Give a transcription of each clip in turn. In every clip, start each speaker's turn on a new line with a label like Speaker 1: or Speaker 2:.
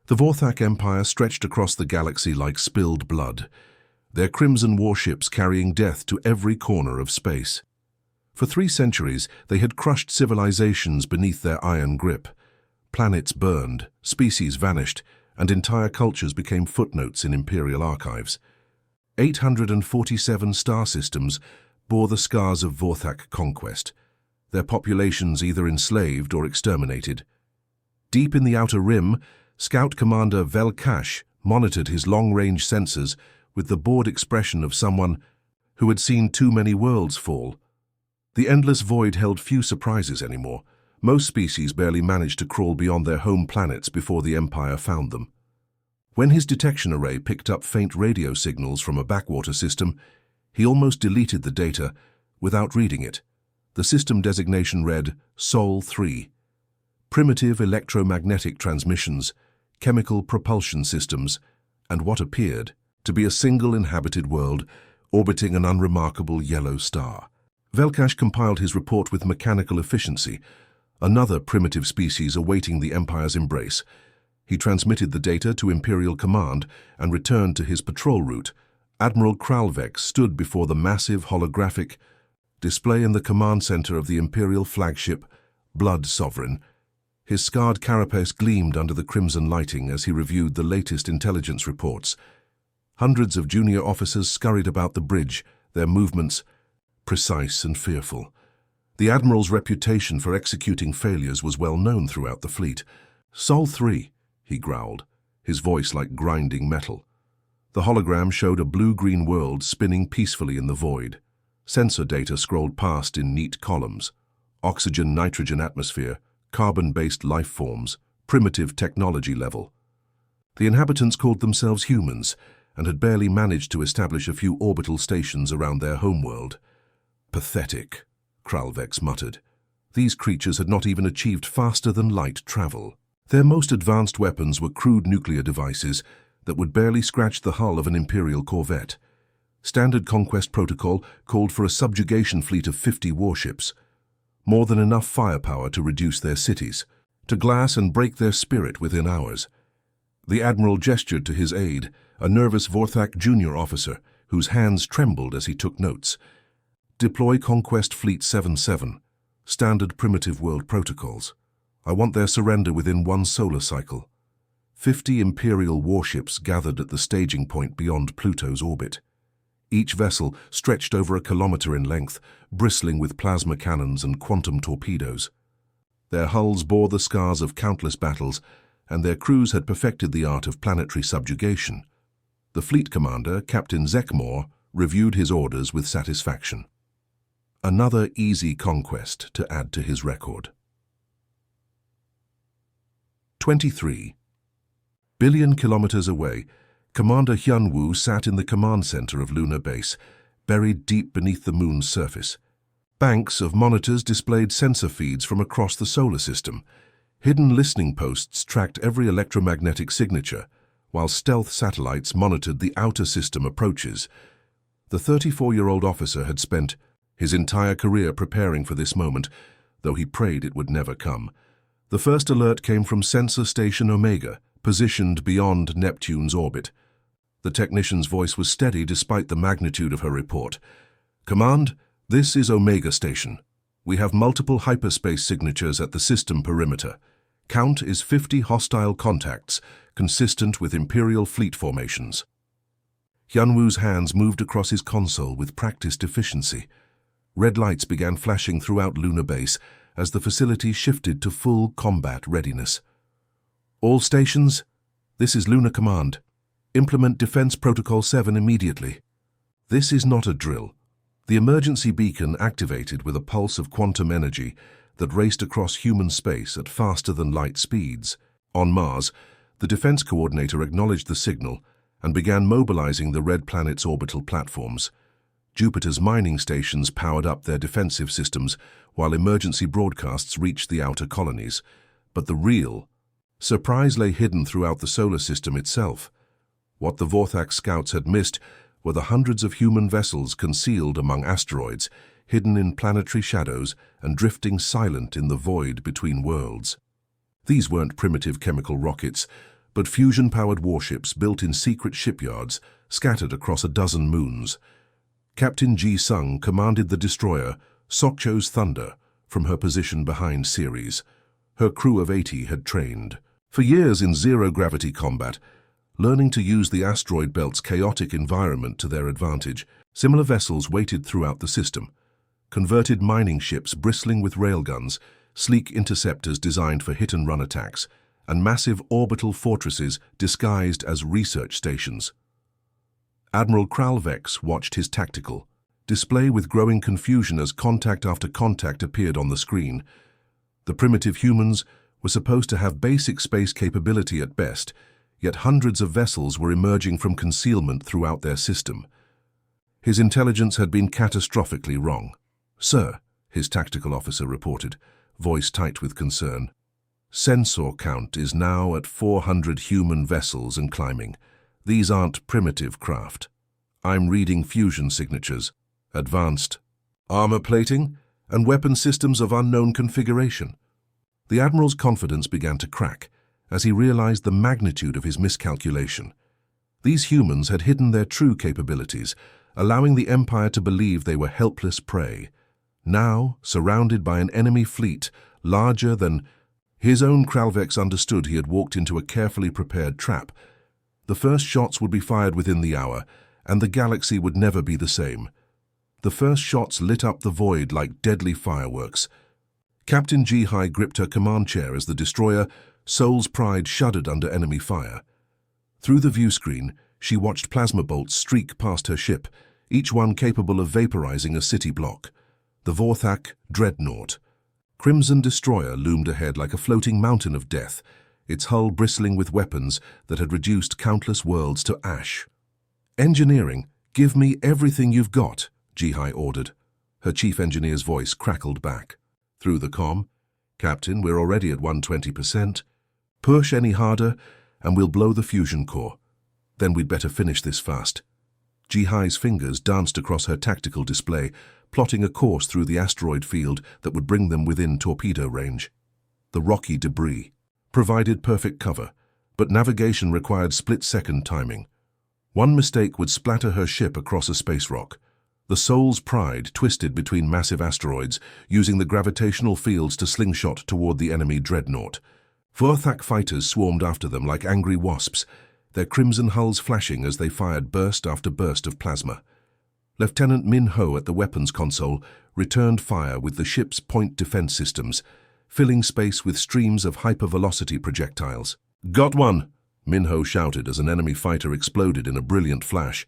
Speaker 1: The Vorthak Empire stretched across the galaxy like spilled blood, their crimson warships carrying death to every corner of space. For 3 centuries, they had crushed civilizations beneath their iron grip. Planets burned, species vanished, and entire cultures became footnotes in imperial archives. 847 star systems bore the scars of Vorthak conquest, their populations either enslaved or exterminated. Deep in the outer rim, Scout Commander Velkash monitored his long-range sensors with the bored expression of someone who had seen too many worlds fall. The endless void held few surprises anymore. Most species barely managed to crawl beyond their home planets before the Empire found them. When his detection array picked up faint radio signals from a backwater system, he almost deleted the data without reading it. The system designation read Sol 3. Primitive electromagnetic transmissions, chemical propulsion systems, and what appeared to be a single inhabited world orbiting an unremarkable yellow star. Velkash compiled his report with mechanical efficiency, another primitive species awaiting the Empire's embrace. He transmitted the data to Imperial Command and returned to his patrol route. Admiral Kralvek stood before the massive holographic display in the command center of the Imperial flagship, Blood Sovereign. His scarred carapace gleamed under the crimson lighting as he reviewed the latest intelligence reports. Hundreds of junior officers scurried about the bridge, their movements precise and fearful. The Admiral's reputation for executing failures was well known throughout the fleet. Sol 3, he growled, his voice like grinding metal. The hologram showed a blue-green world spinning peacefully in the void. Sensor data scrolled past in neat columns. Oxygen-nitrogen atmosphere, carbon-based life forms, primitive technology level. The inhabitants called themselves humans and had barely managed to establish a few orbital stations around their homeworld. Pathetic, Kralvex muttered. These creatures had not even achieved faster-than-light travel. Their most advanced weapons were crude nuclear devices that would barely scratch the hull of an Imperial corvette. Standard conquest protocol called for a subjugation fleet of 50 warships, more than enough firepower to reduce their cities, to glass and break their spirit within hours. The Admiral gestured to his aide, a nervous Vorthak junior officer, whose hands trembled as he took notes. Deploy Conquest Fleet 7-7, standard primitive world protocols. I want their surrender within 1 solar cycle. 50 Imperial warships gathered at the staging point beyond Pluto's orbit. Each vessel stretched over a kilometer in length, bristling with plasma cannons and quantum torpedoes. Their hulls bore the scars of countless battles, and their crews had perfected the art of planetary subjugation. The fleet commander, Captain Zekmor, reviewed his orders with satisfaction. Another easy conquest to add to his record. 23. Billion kilometers away, Commander Hyunwoo sat in the command center of Lunar Base, buried deep beneath the moon's surface. Banks of monitors displayed sensor feeds from across the solar system. Hidden listening posts tracked every electromagnetic signature, while stealth satellites monitored the outer system approaches. The 34-year-old officer had spent his entire career preparing for this moment, though he prayed it would never come. The first alert came from Sensor Station Omega, positioned beyond Neptune's orbit. The technician's voice was steady despite the magnitude of her report. Command, this is Omega Station. We have multiple hyperspace signatures at the system perimeter. Count is 50 hostile contacts, consistent with Imperial fleet formations. Hyunwoo's hands moved across his console with practiced efficiency. Red lights began flashing throughout Lunar Base as the facility shifted to full combat readiness. All stations, this is Lunar Command. Implement Defense Protocol 7 immediately. This is not a drill. The emergency beacon activated with a pulse of quantum energy that raced across human space at faster-than-light speeds. On Mars, the defense coordinator acknowledged the signal and began mobilizing the red planet's orbital platforms. Jupiter's mining stations powered up their defensive systems while emergency broadcasts reached the outer colonies. But the real surprise lay hidden throughout the solar system itself. What the Vorthak scouts had missed were the hundreds of human vessels concealed among asteroids, hidden in planetary shadows and drifting silent in the void between worlds. These weren't primitive chemical rockets, but fusion-powered warships built in secret shipyards scattered across a dozen moons. Captain Ji-sung commanded the destroyer Sokcho's Thunder from her position behind Ceres. Her crew of 80 had trained for years in zero-gravity combat, learning to use the asteroid belt's chaotic environment to their advantage. Similar vessels waited throughout the system, converted mining ships bristling with railguns, sleek interceptors designed for hit-and-run attacks, and massive orbital fortresses disguised as research stations. Admiral Kralvex watched his tactical display with growing confusion as contact after contact appeared on the screen. The primitive humans were supposed to have basic space capability at best, yet hundreds of vessels were emerging from concealment throughout their system. His intelligence had been catastrophically wrong. "Sir," his tactical officer reported, voice tight with concern. "Sensor count is now at 400 human vessels and climbing. These aren't primitive craft. I'm reading fusion signatures, advanced armor plating, and weapon systems of unknown configuration." The Admiral's confidence began to crack as he realized the magnitude of his miscalculation. These humans had hidden their true capabilities, allowing the Empire to believe they were helpless prey. Now, surrounded by an enemy fleet larger than his own, Kralvex understood he had walked into a carefully prepared trap. The first shots would be fired within the hour, and the galaxy would never be the same. The first shots lit up the void like deadly fireworks. Captain Ji-hai gripped her command chair as the destroyer Soul's Pride shuddered under enemy fire. Through the view screen, she watched plasma bolts streak past her ship, each one capable of vaporizing a city block. The Vorthak Dreadnought Crimson Destroyer loomed ahead like a floating mountain of death, its hull bristling with weapons that had reduced countless worlds to ash. "Engineering, give me everything you've got," Ji-hai ordered. Her chief engineer's voice crackled back. Through the comm, "Captain, we're already at 120%. Push any harder, and we'll blow the fusion core. Then we'd better finish this fast." Ji-hai's fingers danced across her tactical display, plotting a course through the asteroid field that would bring them within torpedo range. The rocky debris provided perfect cover, but navigation required split-second timing. One mistake would splatter her ship across a space rock. The Soul's Pride twisted between massive asteroids, using the gravitational fields to slingshot toward the enemy dreadnought. Vorthak fighters swarmed after them like angry wasps, their crimson hulls flashing as they fired burst after burst of plasma. Lieutenant Min Ho at the weapons console returned fire with the ship's point defense systems, filling space with streams of hypervelocity projectiles. "Got one!" Min Ho shouted as an enemy fighter exploded in a brilliant flash.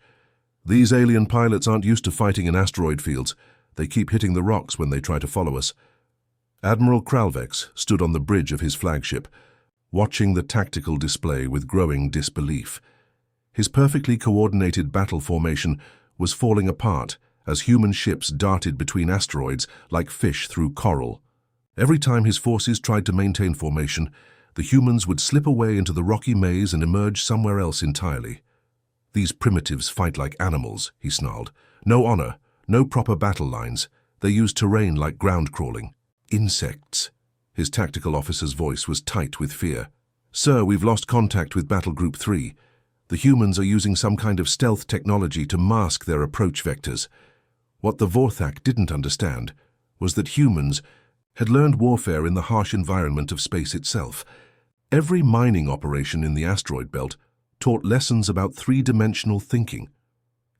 Speaker 1: "These alien pilots aren't used to fighting in asteroid fields. They keep hitting the rocks when they try to follow us." Admiral Kralvex stood on the bridge of his flagship, watching the tactical display with growing disbelief. His perfectly coordinated battle formation was falling apart as human ships darted between asteroids like fish through coral. Every time his forces tried to maintain formation, the humans would slip away into the rocky maze and emerge somewhere else entirely. "These primitives fight like animals," he snarled. "No honor, no proper battle lines. They use terrain like ground crawling. Insects." His tactical officer's voice was tight with fear. "Sir, we've lost contact with Battle Group 3. The humans are using some kind of stealth technology to mask their approach vectors." What the Vorthak didn't understand was that humans had learned warfare in the harsh environment of space itself. Every mining operation in the asteroid belt taught lessons about three-dimensional thinking.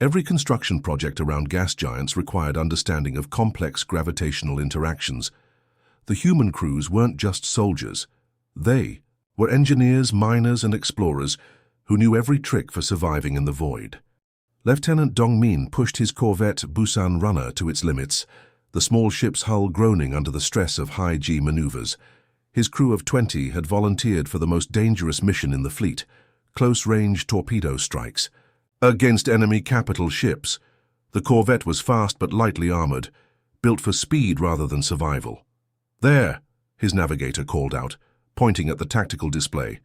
Speaker 1: Every construction project around gas giants required understanding of complex gravitational interactions. The human crews weren't just soldiers. They were engineers, miners, and explorers who knew every trick for surviving in the void. Lieutenant Dongmin pushed his corvette Busan Runner to its limits, the small ship's hull groaning under the stress of high-G maneuvers. His crew of 20 had volunteered for the most dangerous mission in the fleet, close-range torpedo strikes. Against enemy capital ships, the corvette was fast but lightly armored, built for speed rather than survival. "There," his navigator called out, pointing at the tactical display.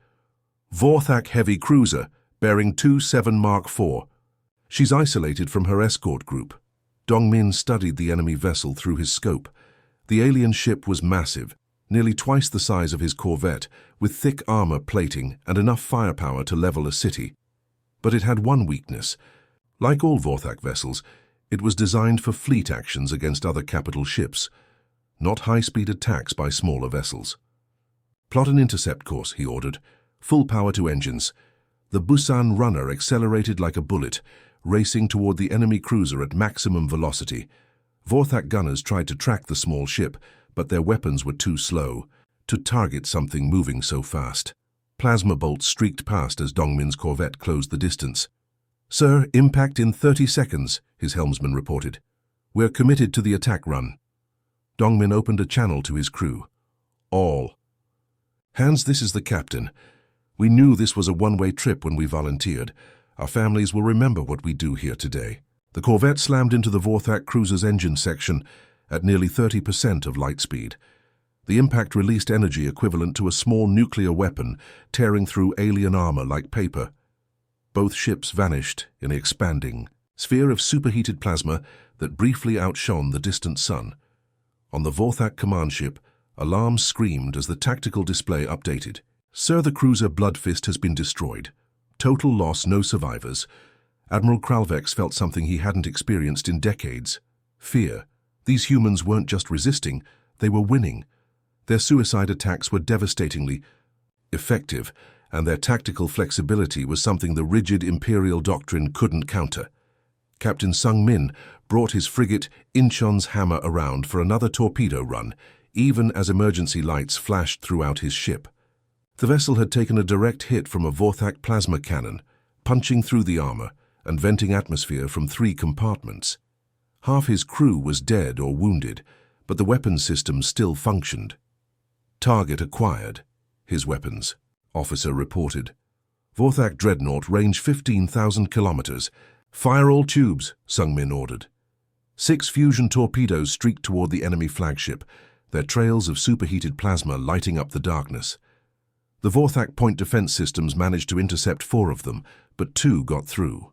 Speaker 1: "Vorthak heavy cruiser, bearing 27 Mark IV. She's isolated from her escort group." Dongmin studied the enemy vessel through his scope. The alien ship was massive, nearly twice the size of his corvette, with thick armor plating and enough firepower to level a city. But it had one weakness. Like all Vorthak vessels, it was designed for fleet actions against other capital ships, not high-speed attacks by smaller vessels. "Plot an intercept course," he ordered. "Full power to engines." The Busan runner accelerated like a bullet, racing toward the enemy cruiser at maximum velocity. Vorthak gunners tried to track the small ship, but their weapons were too slow to target something moving so fast. Plasma bolts streaked past as Dongmin's corvette closed the distance. "Sir, impact in 30 seconds, his helmsman reported. "We're committed to the attack run." Dongmin opened a channel to his crew. "All. Hans, this is the captain. We knew this was a one-way trip when we volunteered. Our families will remember what we do here today." The corvette slammed into the Vorthak cruiser's engine section at nearly 30% of light speed. The impact released energy equivalent to a small nuclear weapon tearing through alien armor like paper. Both ships vanished in an expanding sphere of superheated plasma that briefly outshone the distant sun. On the Vorthak command ship, alarms screamed as the tactical display updated. "Sir, the cruiser Bloodfist has been destroyed. Total loss, no survivors." Admiral Kralvex felt something he hadn't experienced in decades. Fear. These humans weren't just resisting, they were winning. Their suicide attacks were devastatingly effective, and their tactical flexibility was something the rigid Imperial doctrine couldn't counter. Captain Sung Min brought his frigate Incheon's Hammer around for another torpedo run, even as emergency lights flashed throughout his ship. The vessel had taken a direct hit from a Vorthak plasma cannon, punching through the armor and venting atmosphere from 3 compartments. Half his crew was dead or wounded, but the weapons system still functioned. "Target acquired," his weapons officer reported. "Vorthak dreadnought, range 15,000 kilometers. Fire all tubes," Sung Min ordered. 6 fusion torpedoes streaked toward the enemy flagship, their trails of superheated plasma lighting up the darkness. The Vorthak point defense systems managed to intercept 4 of them, but 2 got through.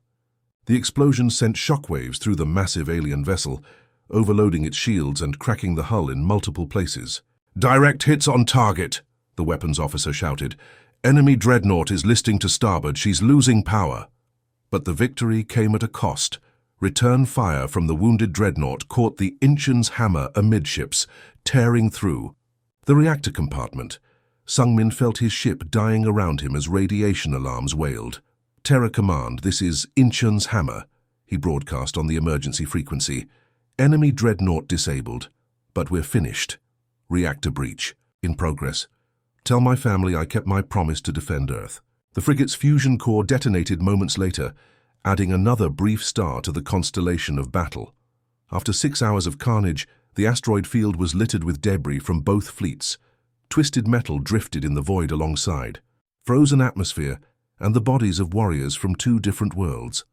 Speaker 1: The explosions sent shockwaves through the massive alien vessel, overloading its shields and cracking the hull in multiple places. "Direct hits on target," the weapons officer shouted. "Enemy dreadnought is listing to starboard. She's losing power." But the victory came at a cost. Return fire from the wounded dreadnought caught the Incheon's Hammer amidships, tearing through the reactor compartment. Sung Min felt his ship dying around him as radiation alarms wailed. "Terra Command, this is Incheon's Hammer," he broadcast on the emergency frequency. "Enemy dreadnought disabled, but we're finished. Reactor breach in progress. Tell my family I kept my promise to defend Earth." The frigate's fusion core detonated moments later, adding another brief star to the constellation of battle. After 6 hours of carnage, the asteroid field was littered with debris from both fleets. Twisted metal drifted in the void alongside, frozen atmosphere, and the bodies of warriors from 2 different worlds.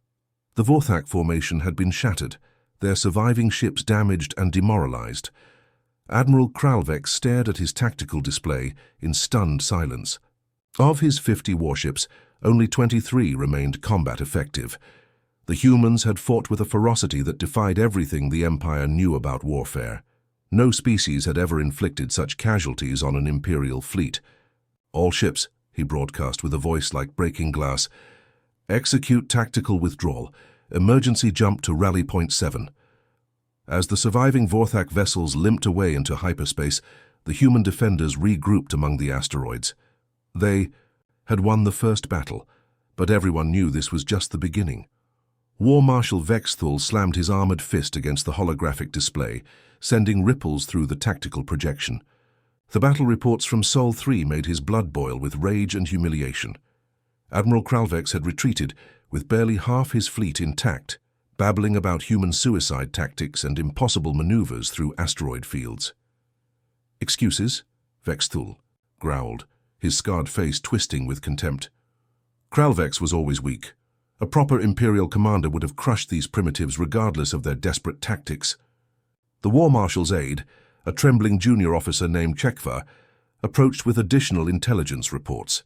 Speaker 1: The Vorthak formation had been shattered, their surviving ships damaged and demoralized. Admiral Kralvex stared at his tactical display in stunned silence. Of his 50 warships, only 23 remained combat effective. The humans had fought with a ferocity that defied everything the Empire knew about warfare. No species had ever inflicted such casualties on an Imperial fleet. "All ships," he broadcast with a voice like breaking glass, "execute tactical withdrawal. Emergency jump to rally point 7. As the surviving Vorthak vessels limped away into hyperspace, the human defenders regrouped among the asteroids. They had won the first battle, but everyone knew this was just the beginning. War Marshal Vexthul slammed his armored fist against the holographic display, sending ripples through the tactical projection. The battle reports from Sol 3 made his blood boil with rage and humiliation. Admiral Kralvex had retreated, with barely half his fleet intact, babbling about human suicide tactics and impossible maneuvers through asteroid fields. "Excuses?" Vexthul growled, his scarred face twisting with contempt. Kralvex was always weak. A proper Imperial commander would have crushed these primitives regardless of their desperate tactics. The War Marshal's aide, a trembling junior officer named Chekva, approached with additional intelligence reports.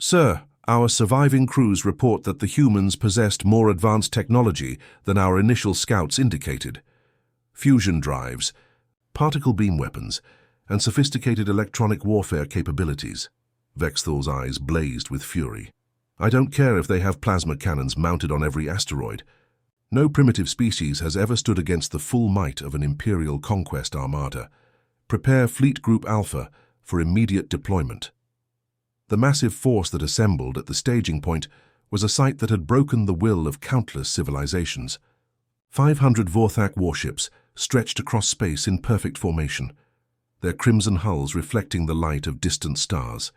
Speaker 1: "Sir, our surviving crews report that the humans possessed more advanced technology than our initial scouts indicated. Fusion drives, particle beam weapons, and sophisticated electronic warfare capabilities. Vexthal's eyes blazed with fury. I don't care if they have plasma cannons mounted on every asteroid. No primitive species has ever stood against the full might of an Imperial conquest armada. Prepare Fleet Group Alpha for immediate deployment. The massive force that assembled at the staging point was a sight that had broken the will of countless civilizations. 500 Vorthak warships stretched across space in perfect formation, their crimson hulls reflecting the light of distant stars.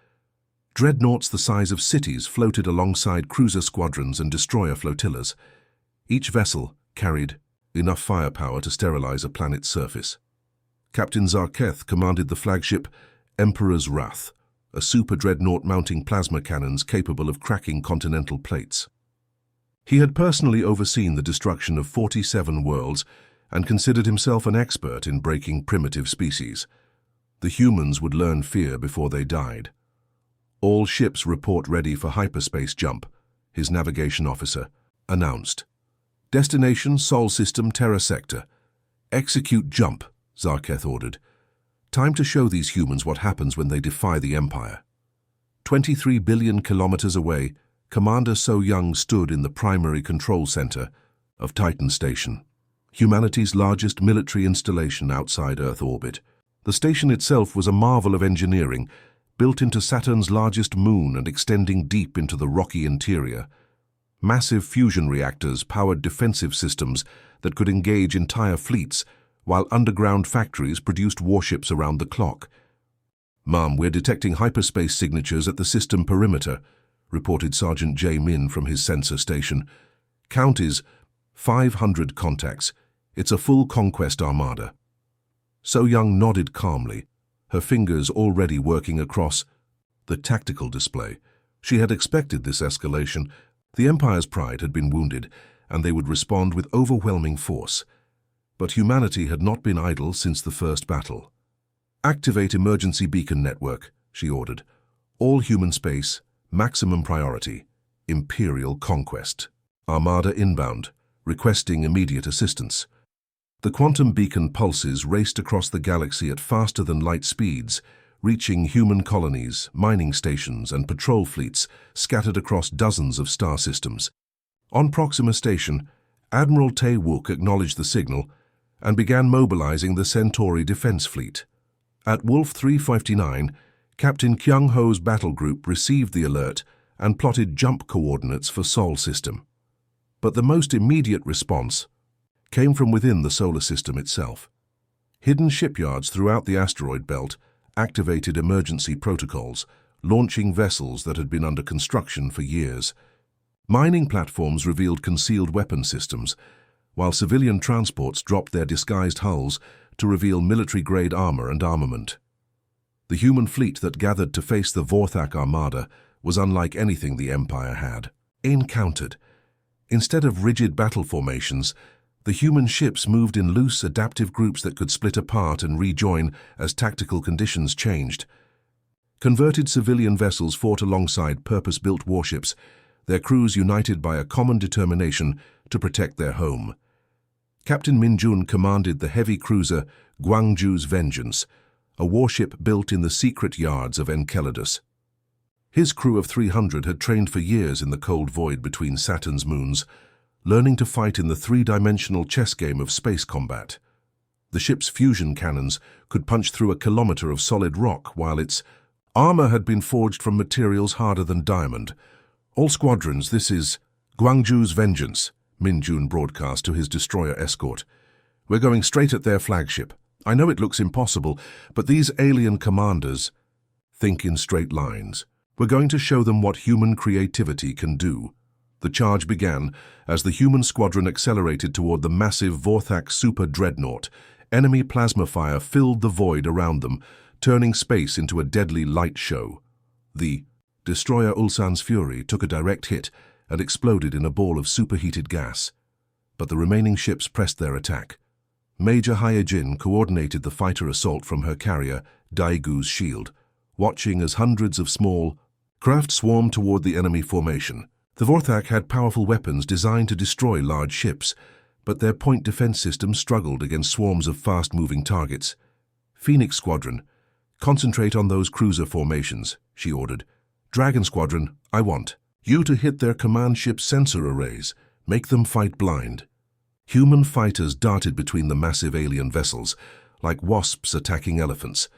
Speaker 1: Dreadnoughts the size of cities floated alongside cruiser squadrons and destroyer flotillas. Each vessel carried enough firepower to sterilize a planet's surface. Captain Zarketh commanded the flagship Emperor's Wrath, a super dreadnought mounting plasma cannons capable of cracking continental plates. He had personally overseen the destruction of 47 worlds and considered himself an expert in breaking primitive species. The humans would learn fear before they died. All ships report ready for hyperspace jump, his navigation officer announced. Destination Sol System Terra Sector. Execute jump, Zarketh ordered. Time to show these humans what happens when they defy the Empire. 23 billion kilometers away, Commander So Young stood in the primary control center of Titan Station, humanity's largest military installation outside Earth orbit. The station itself was a marvel of engineering, built into Saturn's largest moon and extending deep into the rocky interior. Massive fusion reactors powered defensive systems that could engage entire fleets, while underground factories produced warships around the clock. "Ma'am, we're detecting hyperspace signatures at the system perimeter," reported Sergeant J. Min from his sensor station. "Count is 500 contacts. It's a full conquest armada." So Young nodded calmly, her fingers already working across the tactical display. She had expected this escalation. The Empire's pride had been wounded, and they would respond with overwhelming force. But humanity had not been idle since the first battle. "Activate emergency beacon network," she ordered. "All human space, maximum priority. Imperial conquest. Armada inbound, requesting immediate assistance." The quantum beacon pulses raced across the galaxy at faster-than-light speeds, reaching human colonies, mining stations, and patrol fleets scattered across dozens of star systems. On Proxima Station, Admiral Tae Wook acknowledged the signal and began mobilizing the Centauri defense fleet. At Wolf 359, Captain Kyung Ho's battle group received the alert and plotted jump coordinates for Sol system. But the most immediate response came from within the solar system itself. Hidden shipyards throughout the asteroid belt activated emergency protocols, launching vessels that had been under construction for years. Mining platforms revealed concealed weapon systems, while civilian transports dropped their disguised hulls to reveal military-grade armor and armament. The human fleet that gathered to face the Vorthak armada was unlike anything the Empire had encountered. Instead of rigid battle formations, the human ships moved in loose, adaptive groups that could split apart and rejoin as tactical conditions changed. Converted civilian vessels fought alongside purpose-built warships, their crews united by a common determination to protect their home. Captain Min Jun commanded the heavy cruiser Gwangju's Vengeance, a warship built in the secret yards of Enceladus. His crew of 300 had trained for years in the cold void between Saturn's moons, learning to fight in the three-dimensional chess game of space combat. The ship's fusion cannons could punch through a kilometer of solid rock, while its armor had been forged from materials harder than diamond. "All squadrons, this is Gwangju's Vengeance," Min Jun broadcast to his destroyer escort. "We're going straight at their flagship. I know it looks impossible, but these alien commanders think in straight lines. We're going to show them what human creativity can do." The charge began as the human squadron accelerated toward the massive Vorthak super dreadnought. Enemy plasma fire filled the void around them, turning space into a deadly light show. The destroyer Ulsan's Fury took a direct hit and exploded in a ball of superheated gas. But the remaining ships pressed their attack. Major Hyejin coordinated the fighter assault from her carrier, Daigu's Shield, watching as hundreds of small craft swarmed toward the enemy formation. The Vorthak had powerful weapons designed to destroy large ships, but their point defense systems struggled against swarms of fast-moving targets. Phoenix Squadron, "Concentrate on those cruiser formations," she ordered. "Dragon Squadron, I want you to hit their command ship sensor arrays. Make them fight blind." Human fighters darted between the massive alien vessels, like wasps attacking elephants.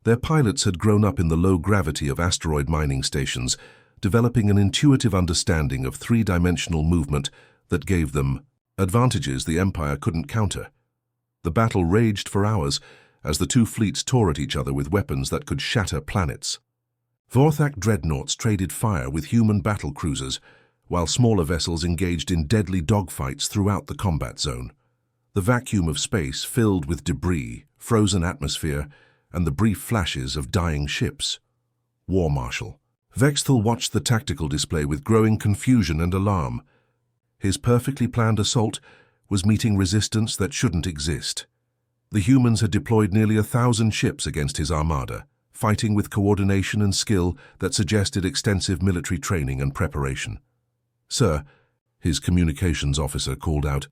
Speaker 1: Their pilots had grown up in the low gravity of asteroid mining stations, developing an intuitive understanding of three-dimensional movement that gave them advantages the Empire couldn't counter. The battle raged for hours as the two fleets tore at each other with weapons that could shatter planets. Vorthak dreadnoughts traded fire with human battle cruisers, while smaller vessels engaged in deadly dogfights throughout the combat zone. The vacuum of space filled with debris, frozen atmosphere, and the brief flashes of dying ships. War Marshal Vexthal watched the tactical display with growing confusion and alarm. His perfectly planned assault was meeting resistance that shouldn't exist. The humans had deployed nearly 1,000 ships against his armada, fighting with coordination and skill that suggested extensive military training and preparation. "Sir," his communications officer called out,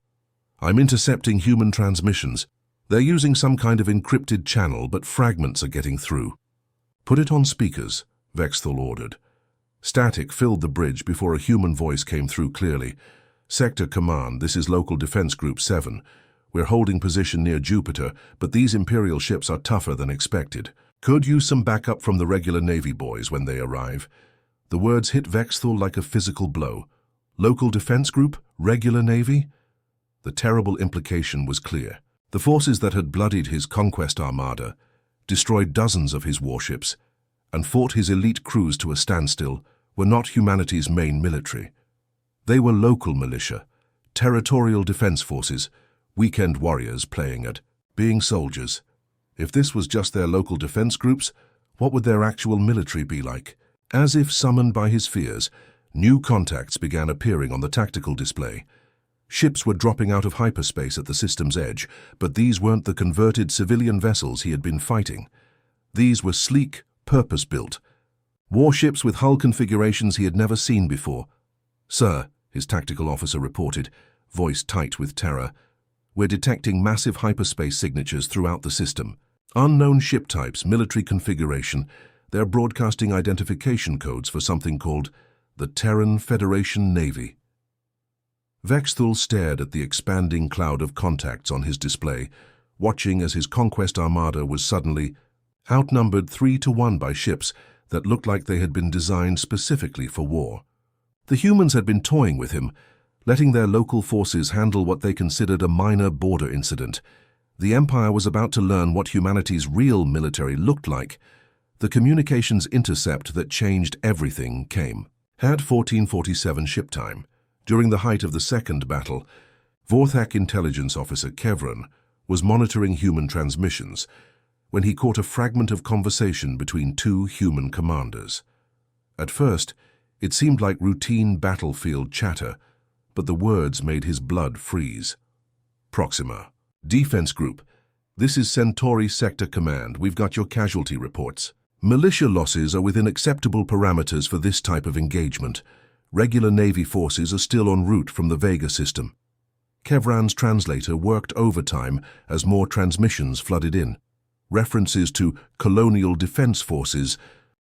Speaker 1: "I'm intercepting human transmissions. They're using some kind of encrypted channel, but fragments are getting through." "Put it on speakers," Vexthal ordered. Static filled the bridge before a human voice came through clearly. "Sector Command, this is Local Defense Group 7. We're holding position near Jupiter, but these Imperial ships are tougher than expected. Could use some backup from the regular Navy boys when they arrive." The words hit Vexthal like a physical blow. Local Defense Group? Regular Navy? The terrible implication was clear. The forces that had bloodied his conquest armada, destroyed dozens of his warships, and fought his elite crews to a standstill were not humanity's main military. They were local militia, territorial defense forces, weekend warriors playing at being soldiers. If this was just their local defense groups, what would their actual military be like? As if summoned by his fears, new contacts began appearing on the tactical display. Ships were dropping out of hyperspace at the system's edge, but these weren't the converted civilian vessels he had been fighting. These were sleek, purpose-built warships with hull configurations he had never seen before. "Sir," his tactical officer reported, voice tight with terror, "we're detecting massive hyperspace signatures throughout the system. Unknown ship types, military configuration. They're broadcasting identification codes for something called the Terran Federation Navy." Vexthal stared at the expanding cloud of contacts on his display, watching as his conquest armada was suddenly outnumbered 3-1 by ships that looked like they had been designed specifically for war. The humans had been toying with him, letting their local forces handle what they considered a minor border incident. The Empire was about to learn what humanity's real military looked like. The communications intercept that changed everything came. Had 1447 ship time. During the height of the second battle, Vorthak intelligence officer Kevran was monitoring human transmissions when he caught a fragment of conversation between two human commanders. At first, it seemed like routine battlefield chatter, but the words made his blood freeze. "Proxima. Defense Group. This is Centauri Sector Command. We've got your casualty reports. Militia losses are within acceptable parameters for this type of engagement. Regular Navy forces are still en route from the Vega system." Kevran's translator worked overtime as more transmissions flooded in. References to colonial defense forces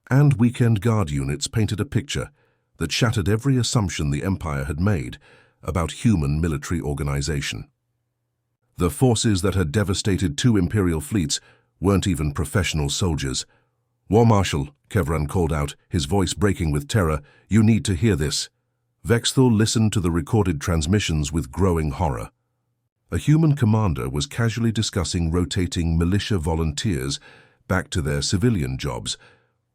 Speaker 1: and weekend guard units painted a picture that shattered every assumption the Empire had made about human military organization. The forces that had devastated 2 Imperial fleets weren't even professional soldiers. "War Marshal," Kevran called out, his voice breaking with terror, "you need to hear this." Vexthal listened to the recorded transmissions with growing horror. A human commander was casually discussing rotating militia volunteers back to their civilian jobs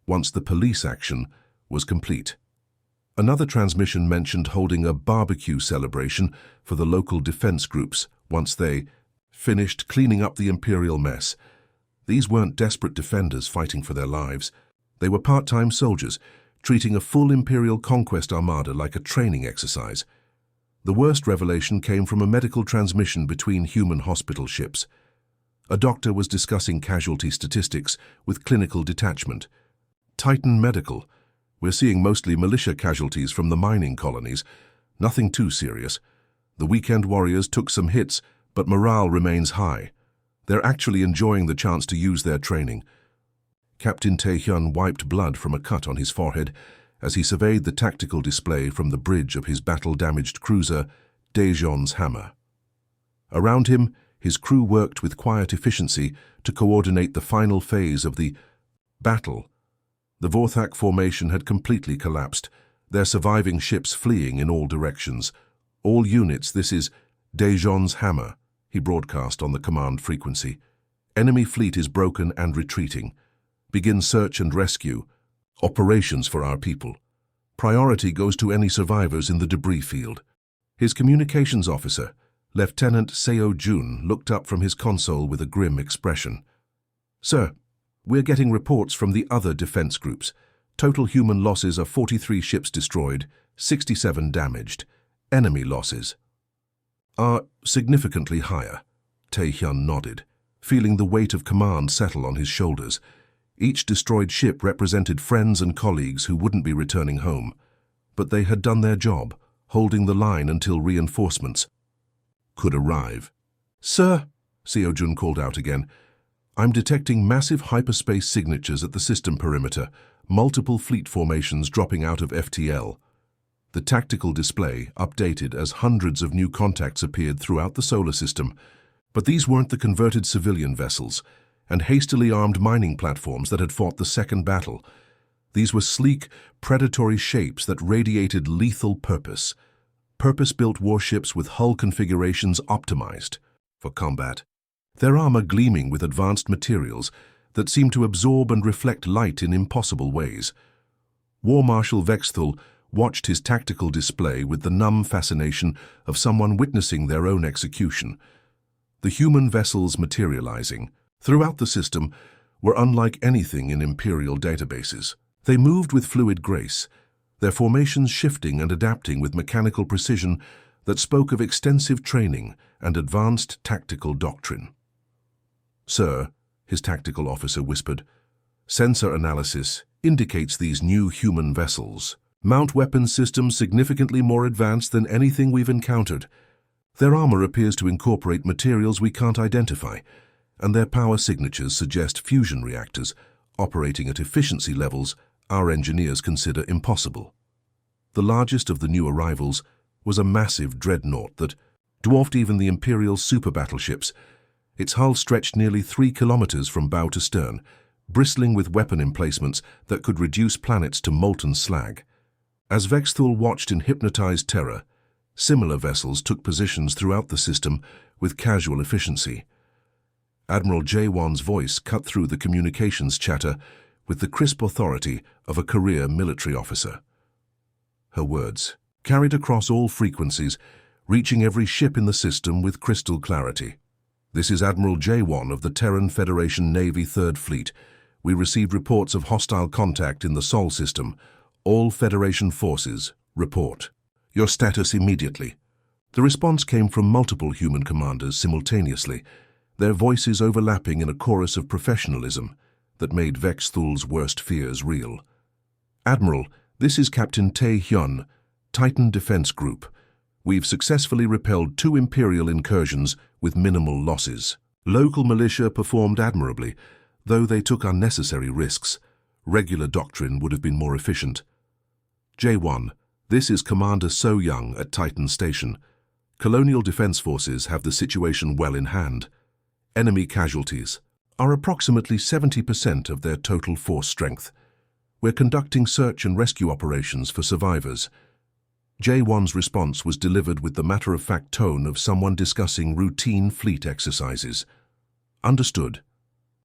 Speaker 1: once the police action was complete. Another transmission mentioned holding a barbecue celebration for the local defense groups once they finished cleaning up the Imperial mess. These weren't desperate defenders fighting for their lives. They were part-time soldiers, treating a full Imperial conquest armada like a training exercise. The worst revelation came from a medical transmission between human hospital ships. A doctor was discussing casualty statistics with clinical detachment. "Titan Medical. We're seeing mostly militia casualties from the mining colonies. Nothing too serious. The weekend warriors took some hits, but morale remains high. They're actually enjoying the chance to use their training." Captain Tae-hyun wiped blood from a cut on his forehead as he surveyed the tactical display from the bridge of his battle-damaged cruiser, Daejeon's Hammer. Around him, his crew worked with quiet efficiency to coordinate the final phase of the battle. The Vorthak formation had completely collapsed, their surviving ships fleeing in all directions. "All units, this is Daejeon's Hammer," he broadcast on the command frequency. "Enemy fleet is broken and retreating. Begin search and rescue. Operations for our people. Priority goes to any survivors in the debris field." His communications officer, Lieutenant Seo-jun, looked up from his console with a grim expression. "Sir, we're getting reports from the other defense groups. Total human losses are 43 ships destroyed, 67 damaged. Enemy losses are significantly higher." Tae-hyun nodded, feeling the weight of command settle on his shoulders. Each destroyed ship represented friends and colleagues who wouldn't be returning home. But they had done their job, holding the line until reinforcements could arrive. "Sir," Seo-jun called out again, "I'm detecting massive hyperspace signatures at the system perimeter, multiple fleet formations dropping out of FTL." The tactical display updated as hundreds of new contacts appeared throughout the solar system. But these weren't the converted civilian vessels and hastily armed mining platforms that had fought the second battle. These were sleek, predatory shapes that radiated lethal purpose. Purpose-built warships with hull configurations optimized for combat. Their armor gleaming with advanced materials that seemed to absorb and reflect light in impossible ways. War Marshal Vexthul watched his tactical display with the numb fascination of someone witnessing their own execution. The human vessels materializing throughout the system were unlike anything in Imperial databases. They moved with fluid grace, their formations shifting and adapting with mechanical precision that spoke of extensive training and advanced tactical doctrine. "Sir," his tactical officer whispered, "sensor analysis indicates these new human vessels mount weapon systems significantly more advanced than anything we've encountered. Their armor appears to incorporate materials we can't identify, and their power signatures suggest fusion reactors operating at efficiency levels our engineers consider impossible." The largest of the new arrivals was a massive dreadnought that dwarfed even the Imperial super battleships. Its hull stretched nearly 3 kilometers from bow to stern, bristling with weapon emplacements that could reduce planets to molten slag. As Vexthul watched in hypnotized terror, similar vessels took positions throughout the system with casual efficiency. Admiral Jae-won's voice cut through the communications chatter with the crisp authority of a career military officer. Her words carried across all frequencies, reaching every ship in the system with crystal clarity. "This is Admiral Jae-won of the Terran Federation Navy 3rd Fleet. We received reports of hostile contact in the Sol system. All Federation forces, report. Your status immediately." The response came from multiple human commanders simultaneously, their voices overlapping in a chorus of professionalism that made Vexthul's worst fears real. "Admiral, this is Captain Tae-hyun, Titan Defense Group. We've successfully repelled 2 Imperial incursions with minimal losses. Local militia performed admirably, though they took unnecessary risks. Regular doctrine would have been more efficient." J1, this is Commander So Young at Titan Station. Colonial Defense Forces have the situation well in hand. Enemy casualties are approximately 70% of their total force strength. We're conducting search and rescue operations for survivors. J1's response was delivered with the matter-of-fact tone of someone discussing routine fleet exercises. Understood.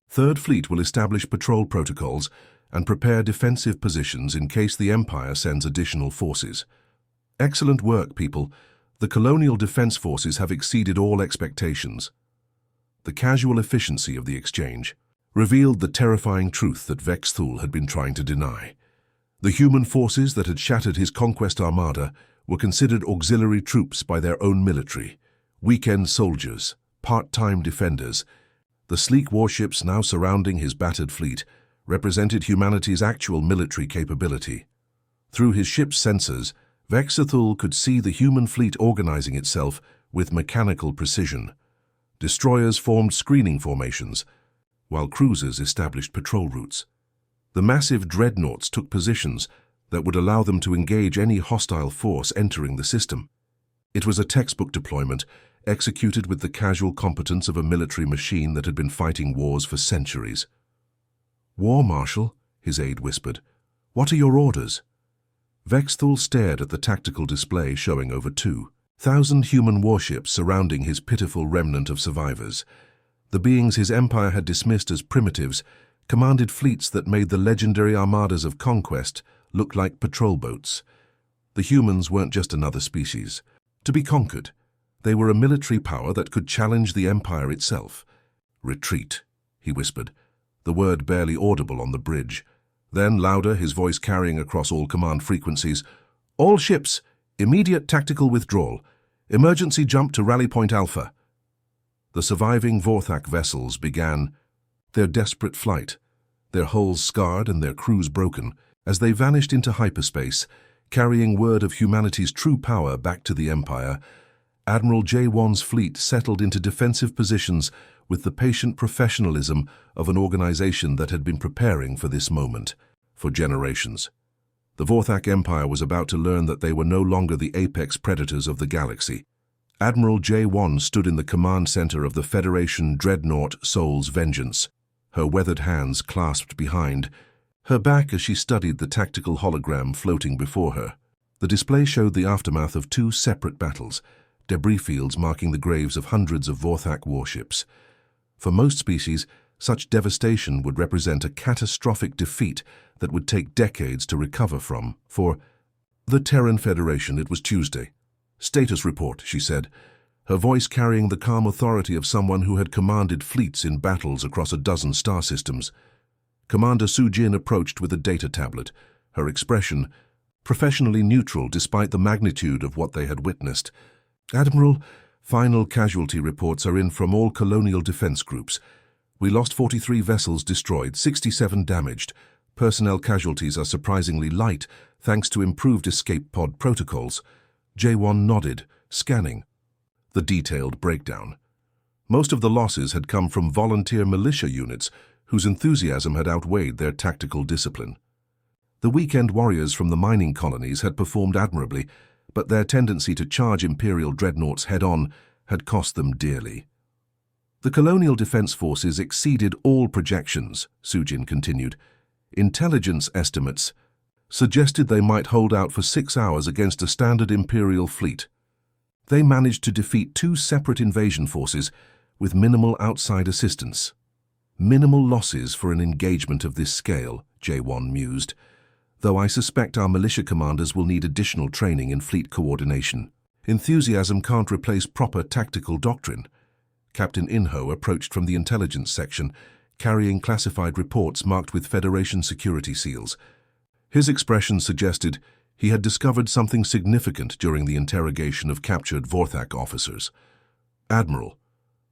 Speaker 1: 3rd Fleet will establish patrol protocols and prepare defensive positions in case the Empire sends additional forces. Excellent work, people. The Colonial Defense Forces have exceeded all expectations. The casual efficiency of the exchange revealed the terrifying truth that Vexthul had been trying to deny. The human forces that had shattered his conquest armada were considered auxiliary troops by their own military, weekend soldiers, part-time defenders. The sleek warships now surrounding his battered fleet represented humanity's actual military capability. Through his ship's sensors, Vexthul could see the human fleet organizing itself with mechanical precision. Destroyers formed screening formations, while cruisers established patrol routes. The massive dreadnoughts took positions that would allow them to engage any hostile force entering the system. It was a textbook deployment, executed with the casual competence of a military machine that had been fighting wars for centuries. "War Marshal," his aide whispered. "What are your orders?" Vexthul stared at the tactical display showing over 2,000 human warships surrounding his pitiful remnant of survivors. The beings his empire had dismissed as primitives commanded fleets that made the legendary armadas of conquest look like patrol boats. The humans weren't just another species to be conquered. They were a military power that could challenge the empire itself. "Retreat," he whispered, the word barely audible on the bridge. Then, louder, his voice carrying across all command frequencies, "All ships, immediate tactical withdrawal. Emergency jump to Rally Point Alpha." The surviving Vorthak vessels began their desperate flight, their hulls scarred and their crews broken, as they vanished into hyperspace, carrying word of humanity's true power back to the Empire. Admiral J1's fleet settled into defensive positions with the patient professionalism of an organization that had been preparing for this moment for generations. The Vorthak Empire was about to learn that they were no longer the apex predators of the galaxy. Admiral J1 stood in the command center of the Federation dreadnought Soul's Vengeance, her weathered hands clasped behind, her back as she studied the tactical hologram floating before her. The display showed the aftermath of 2 separate battles, debris fields marking the graves of hundreds of Vorthak warships. For most species, such devastation would represent a catastrophic defeat that would take decades to recover from. For the Terran Federation, it was Tuesday. "Status report," she said, her voice carrying the calm authority of someone who had commanded fleets in battles across a dozen star systems. Commander Sujin approached with a data tablet, her expression professionally neutral despite the magnitude of what they had witnessed. "Admiral, final casualty reports are in from all colonial defense groups. We lost 43 vessels destroyed, 67 damaged. Personnel casualties are surprisingly light thanks to improved escape pod protocols." J1 nodded, scanning the detailed breakdown. Most of the losses had come from volunteer militia units whose enthusiasm had outweighed their tactical discipline. The weekend warriors from the mining colonies had performed admirably, but their tendency to charge Imperial dreadnoughts head-on had cost them dearly. "The colonial defense forces exceeded all projections," Sujin continued. "Intelligence estimates suggested they might hold out for 6 hours against a standard Imperial fleet. They managed to defeat 2 separate invasion forces with minimal outside assistance." "Minimal losses for an engagement of this scale," J1 mused, "though I suspect our militia commanders will need additional training in fleet coordination. Enthusiasm can't replace proper tactical doctrine." Captain Inho approached from the intelligence section, carrying classified reports marked with Federation security seals. His expression suggested he had discovered something significant during the interrogation of captured Vorthak officers. "Admiral,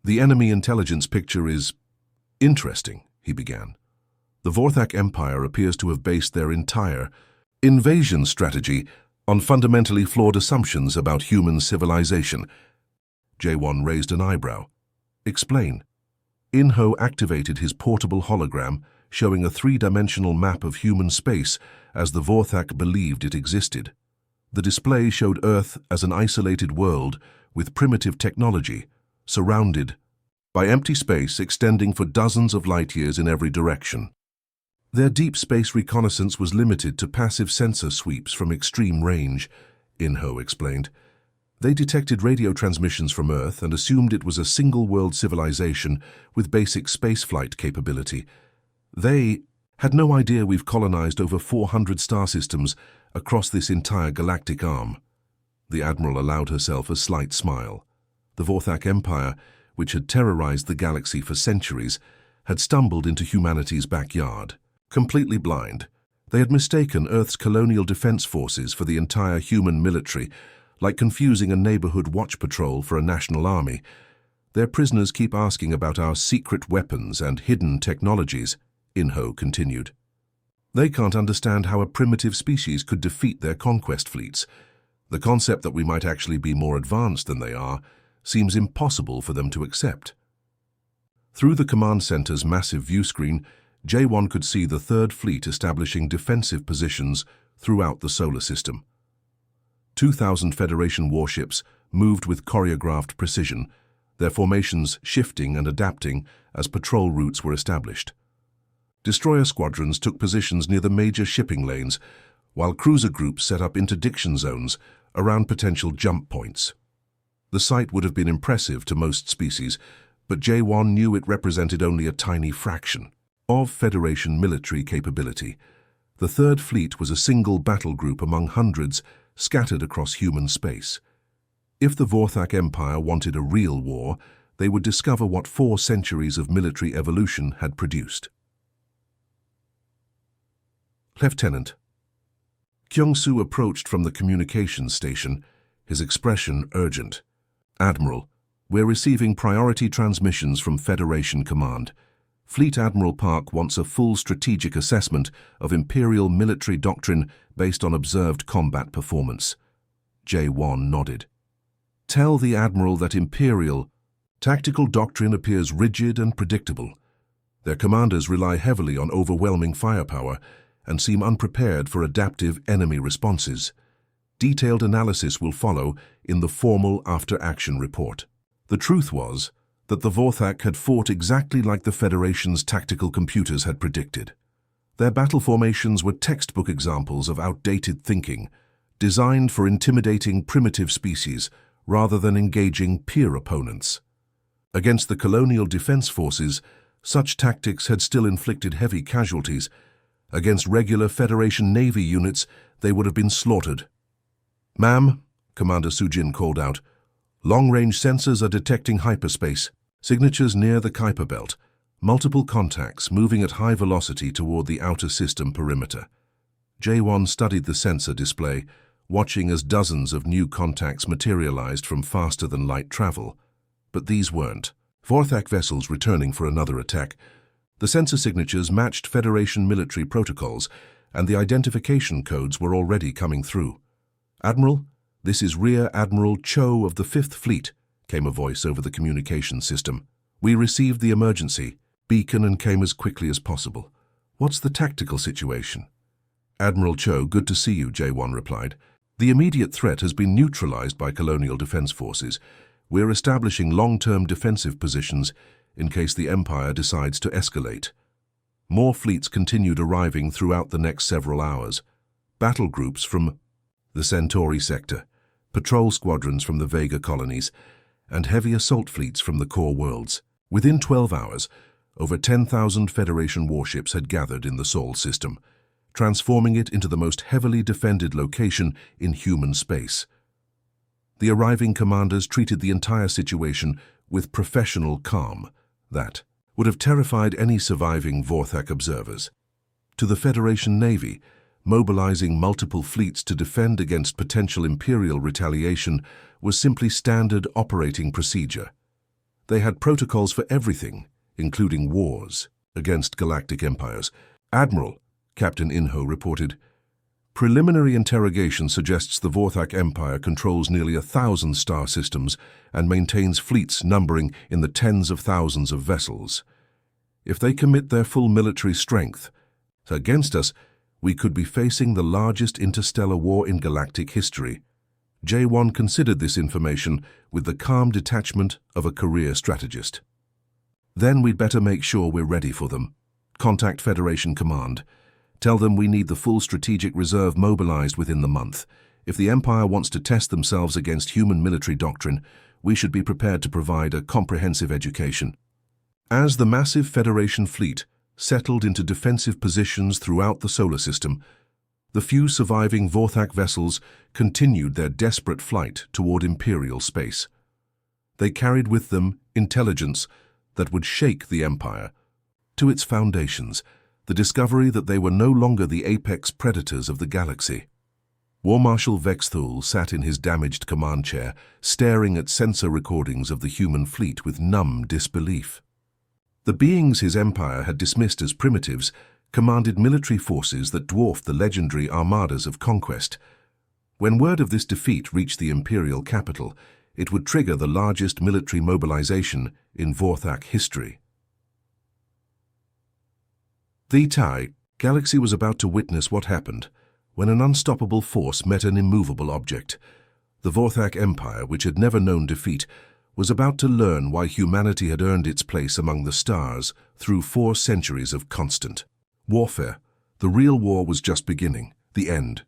Speaker 1: the enemy intelligence picture is interesting," he began. "The Vorthak Empire appears to have based their entire invasion strategy on fundamentally flawed assumptions about human civilization." J1 raised an eyebrow. "Explain." Inho activated his portable hologram, showing a 3-dimensional map of human space as the Vorthak believed it existed. The display showed Earth as an isolated world with primitive technology, surrounded by empty space extending for dozens of light years in every direction. Their deep space reconnaissance was limited to passive sensor sweeps from extreme range, Inho explained. They detected radio transmissions from Earth and assumed it was a single-world civilization with basic spaceflight capability. They had no idea we've colonized over 400 star systems across this entire galactic arm. The Admiral allowed herself a slight smile. The Vorthak Empire, which had terrorized the galaxy for centuries, had stumbled into humanity's backyard. Completely blind, they had mistaken Earth's colonial defense forces for the entire human military, like confusing a neighborhood watch patrol for a national army. "Their prisoners keep asking about our secret weapons and hidden technologies," Inho continued. "They can't understand how a primitive species could defeat their conquest fleets. The concept that we might actually be more advanced than they are seems impossible for them to accept." Through the command center's massive view screen, J1 could see the Third Fleet establishing defensive positions throughout the solar system. 2,000 Federation warships moved with choreographed precision, their formations shifting and adapting as patrol routes were established. Destroyer squadrons took positions near the major shipping lanes, while cruiser groups set up interdiction zones around potential jump points. The sight would have been impressive to most species, but J1 knew it represented only a tiny fraction of Federation military capability. The Third Fleet was a single battle group among hundreds scattered across human space. If the Vorthak Empire wanted a real war, they would discover what 4 centuries of military evolution had produced. Lieutenant. Kyung-soo approached from the communications station, his expression urgent. Admiral, we're receiving priority transmissions from Federation Command. Fleet Admiral Park wants a full strategic assessment of Imperial military doctrine based on observed combat performance. J1 nodded. Tell the Admiral that Imperial tactical doctrine appears rigid and predictable. Their commanders rely heavily on overwhelming firepower and seem unprepared for adaptive enemy responses. Detailed analysis will follow in the formal after-action report. The truth was that the Vorthak had fought exactly like the Federation's tactical computers had predicted. Their battle formations were textbook examples of outdated thinking, designed for intimidating primitive species rather than engaging peer opponents. Against the colonial defense forces, such tactics had still inflicted heavy casualties. Against regular Federation Navy units, they would have been slaughtered. Ma'am, Commander Sujin called out, long-range sensors are detecting hyperspace, signatures near the Kuiper Belt, multiple contacts moving at high velocity toward the outer system perimeter. J1 studied the sensor display, watching as dozens of new contacts materialized from faster-than-light travel. But these weren't Vorthak vessels returning for another attack. The sensor signatures matched Federation military protocols, and the identification codes were already coming through. Admiral, this is Rear Admiral Cho of the 5th Fleet, came a voice over the communication system. We received the emergency beacon and came as quickly as possible. What's the tactical situation? Admiral Cho, good to see you, J1 replied. The immediate threat has been neutralized by colonial defense forces. We're establishing long-term defensive positions in case the Empire decides to escalate. More fleets continued arriving throughout the next several hours. Battle groups from the Centauri sector, patrol squadrons from the Vega colonies, and heavy assault fleets from the core worlds. Within 12 hours, over 10,000 Federation warships had gathered in the Sol system, transforming it into the most heavily defended location in human space. The arriving commanders treated the entire situation with professional calm that would have terrified any surviving Vorthak observers. To the Federation Navy, mobilizing multiple fleets to defend against potential Imperial retaliation was simply standard operating procedure. They had protocols for everything, including wars against galactic empires. Admiral, Captain Inho reported, preliminary interrogation suggests the Vorthak Empire controls nearly 1,000 star systems and maintains fleets numbering in the tens of thousands of vessels. If they commit their full military strength against us, we could be facing the largest interstellar war in galactic history. J1 considered this information with the calm detachment of a career strategist. Then we'd better make sure we're ready for them. Contact Federation Command. Tell them we need the full strategic reserve mobilized within the month. If the Empire wants to test themselves against human military doctrine, we should be prepared to provide a comprehensive education. As the massive Federation fleet settled into defensive positions throughout the solar system, the few surviving Vorthak vessels continued their desperate flight toward Imperial space. They carried with them intelligence that would shake the Empire to its foundations, the discovery that they were no longer the apex predators of the galaxy. War Marshal Vexthul sat in his damaged command chair, staring at sensor recordings of the human fleet with numb disbelief. The beings his empire had dismissed as primitives commanded military forces that dwarfed the legendary armadas of conquest. When word of this defeat reached the imperial capital, it would trigger the largest military mobilization in Vorthak history. The Tai galaxy was about to witness what happened when an unstoppable force met an immovable object. The Vorthak Empire, which had never known defeat, was about to learn why humanity had earned its place among the stars through 4 centuries of constant warfare. The real war was just beginning, the end.